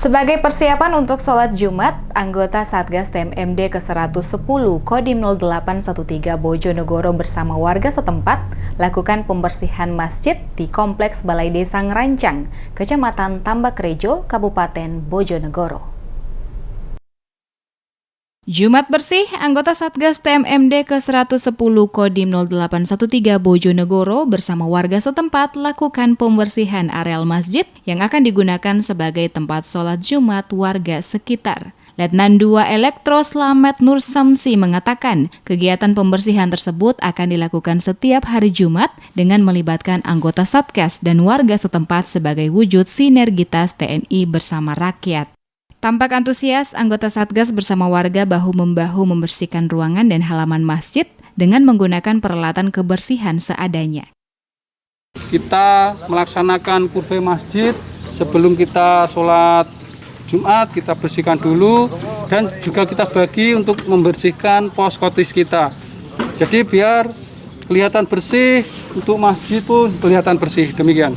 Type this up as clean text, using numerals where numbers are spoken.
Sebagai persiapan untuk sholat Jumat, anggota Satgas TMMD ke-110 Kodim 0813 Bojonegoro bersama warga setempat lakukan pembersihan masjid di Kompleks Balai Desa Ngerancang, Kecamatan Tambakrejo, Kabupaten Bojonegoro. Jumat bersih, anggota Satgas TMMD ke-110 Kodim 0813 Bojonegoro bersama warga setempat lakukan pembersihan areal masjid yang akan digunakan sebagai tempat sholat Jumat warga sekitar. Letnan 2 Elektro Slamet Nur Samsi mengatakan, kegiatan pembersihan tersebut akan dilakukan setiap hari Jumat dengan melibatkan anggota Satgas dan warga setempat sebagai wujud sinergitas TNI bersama rakyat. Tampak antusias, anggota Satgas bersama warga bahu-membahu membersihkan ruangan dan halaman masjid dengan menggunakan peralatan kebersihan seadanya. Kita melaksanakan kurve masjid sebelum kita sholat Jumat, kita bersihkan dulu dan juga kita bagi untuk membersihkan pos kotis kita. Jadi biar kelihatan bersih, untuk masjid pun kelihatan bersih, demikian.